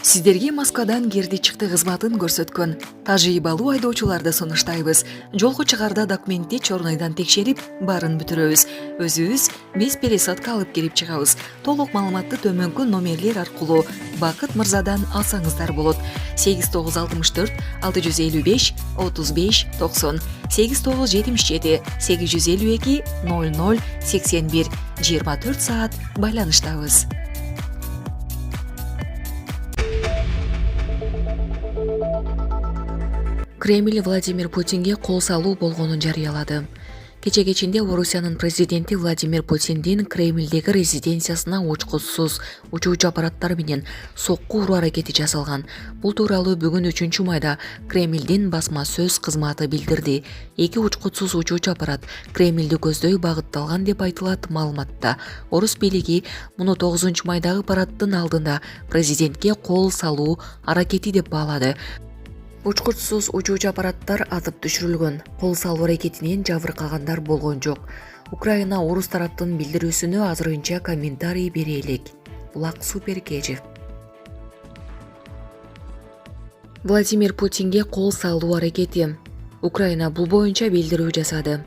Сиздерге Москвадан кирди чыкты кызматын көрсөткөн тажрыйбалуу айдоочуларды сунуштайбыз. Жолго чыгарда документти чорнойдон текшерип, баарын бүтүрөбүз. Өзүбүз бес пересадка алып келип чыгабыз. Толук маалыматты төмөнкү номерлер аркылуу Бакыт мырзадан алсаңыздар болот. 8964 655 35 90 8977 852 00 81 24 саат байланыштабыз. Кремль Владимир Путинге кол салуу болгонун жарыялады. Кече кечинде Орусиянын президенти Владимир Путиндин Кремльдеги резиденциясына учкучсуз учуучу аппараттар менен сокку уруу аракети жасалган. Бул тууралуу бүгүн 3-майда Кремльдин басма сөз кызматы билдирди. Эки учкучсуз учуучу аппарат Кремльди көздөй багытталган деп айтылат маалыматта. Орус бийлиги муну 9-майдагы парадтын алдында президентке кол салуу аракети деп баалады. Учкучсуз учуучу аппараттар атып түшүрүлгөн. Кол салуу аракетинен жабыркагандар болгон жок. Украина орус тараптын билдирүүсүнө азырынча комментарий бере элек. Булак Суперкежи. Владимир Путинге кол салуу аракети. Украина бул боюнча билдирүү жасады.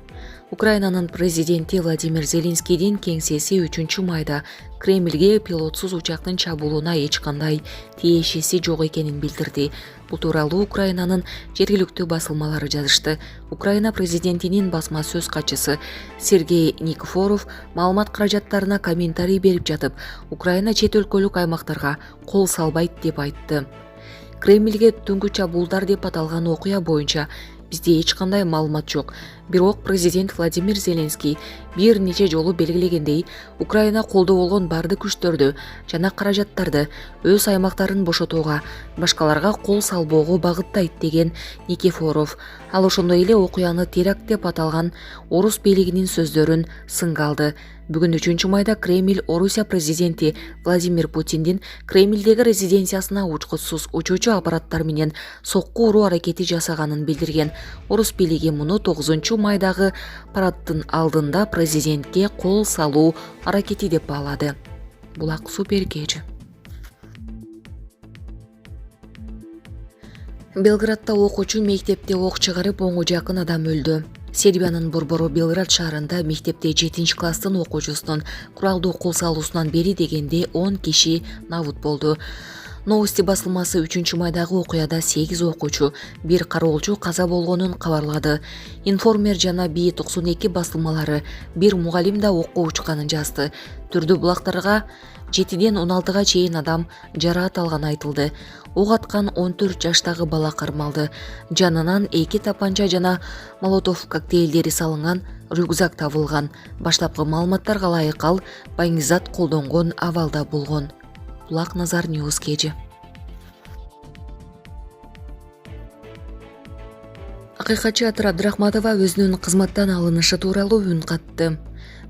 Украинанын президенти Владимир Зеленскийдин кеңсеси 3-майда Кремльге пилотсуз учактын чабуулуна эч кандай тиешеси жок экенин билдирди. Бул тууралуу Украинанын жергиликтүү басылмалары жазышты. Украина президентинин басма сөз катчысы Сергей Никифоров маалымат каражаттарына комментарий берип жатып, Украина чет өлкөлүк аймактарга кол салбайт деп айтты. Кремльге түнкү чабуулдар деп аталган окуя боюнча бизде эч кандай маалымат жок. Бирок президент Владимир Зеленский бир нече жолу белгилегендей, Украина колдо болгон бардык күчтөрдү жана каражаттарды өз аймактарын бошотууга, башкаларга кол салбоого багыттайт деген Никифоров. Ал ошондой эле окуяны теракт деп аталган орус бийлигинин сөздөрүн сынга алды. Бүгүн 3-майда Кремль Орусия президенти Владимир Путиндин Кремльдеги резиденциясына учкучсуз учуучу аппараттар менен сокку уруу аракети жасаганын билдирген. Орус бийлиги муну 9-майдагы парадтын алдында президентке кол салуу аракети деп баалады. Булак Суперкежи. Белградда окуучу мектепте ок чыгарып 10 жакын адам өлдү. Сербиянын борбору Белград шаарында мектепте 7-класстын окуучусунун куралдуу кол салуусунан бери дегенде 10 киши набут болду. Новости басылмасы 3-майдагы окуяда 8 окуучу, бир кароолчу каза болгонун кабарлады. Информер жана Би-92 басылмалары бир мугалим да окко учканын жазды. Түрдүү булактарга 7-ден 16-га чейин адам жараат алганы айтылды. Ок аткан 14 жаштагы бала кармалды. Жанынан 2 тапанча жана молотов коктейлдери салынган рюкзак табылган. Баштапкы маалыматтарга ылайык ал баңгизат колдонгон абалда болгон. Булак Назар Ньюс Кежи. Акыйкатчы Атыр Абдрахматова өзүнүн кызматтан алынышы тууралуу үн катты.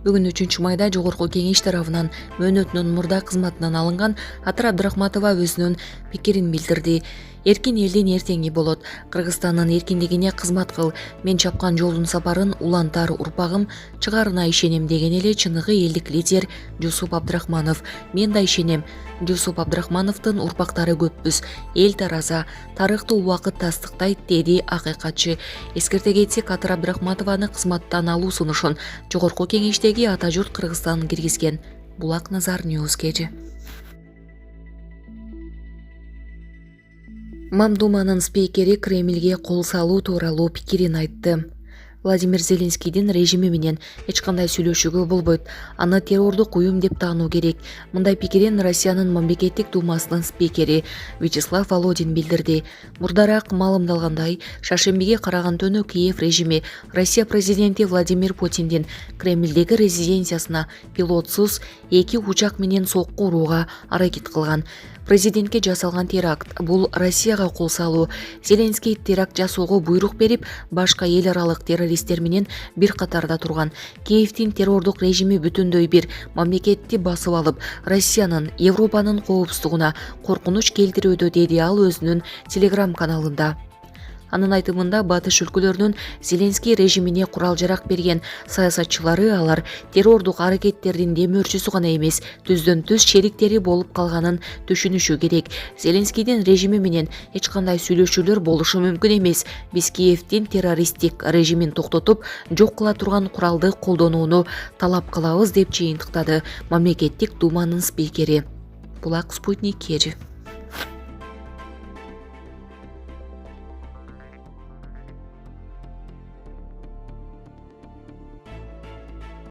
Бүгүн 3-майда жогорку кеңеш тарабынан мөөнөтүнүн мурда кызматынан алынган Атыр Абдрахматова өзүнүн пикирин билдирди. Эркин элдин эртеңи болот. Кыргызстандын эркиндигине кызмат кыл. Мен чапкан жолдун сапарын улантар урпагым чыгарына ишенем деген эле чыныгы элдик лидер Жусуп Абдрахманов. Мен да ишенем. Жусуп Абдрахмановдун урпактары көппүз. Эл тараза, тарыхты убакыт тастыктайт деди акыйкатчы. Эскерте кетсек, Атыр Абдрахматованы кызматтан алуу сунушун жогорку кеңештеги ата журт Кыргызстан киргизген. Булак Назар Ньюс Кежи. Мамдуманын спикери Кремльге кол салуу тууралуу пикирин айтты. Владимир Зеленскийдин режими менен эч кандай сүйлөшүүгө болбойт. Аны террордук уюм деп таануу керек. Мындай пикирин Россиянын мамлекеттик думасынын спикери Вячеслав Володин билдирди. Мурдараак маалымдалгандай, шаршембиге караган түнү Киев режими Россия президенти Владимир Путиндин Кремльдеги резиденциясына пилотсуз 2 учак менен сокку урууга аракет кылган. Президентке жасалган теракт. Бул Россияга кол салуу. Зеленский теракт жасоого буйрук берип, башка эл аралык террористтер менен бир катарда турган. Киевдин террордук режими бүтүндөй бир мамлекетти басып алып, Россиянын, Европанын коопсуздугуна коркунуч келтирүүдө, деди ал өзүнүн Telegram каналында. Анын айтымында батыш өлкөлөрүнүн Зеленский режимине курал-жарак берген саясатчылары алар террордук аракеттердин демөөрчүсү гана эмес, түздөн түз шериктери болуп калганын түшүнүшү керек. Зеленскийдин режими менен эч кандай сүйлөшүүлөр болушу мүмкүн эмес. Биз Киевдин террористтик режимин токтотуп, жок кыла турган куралды колдонууну талап кылабыз деп жыйынтыктады мамлекеттик думанын спикери. Булак Спутник Кежи.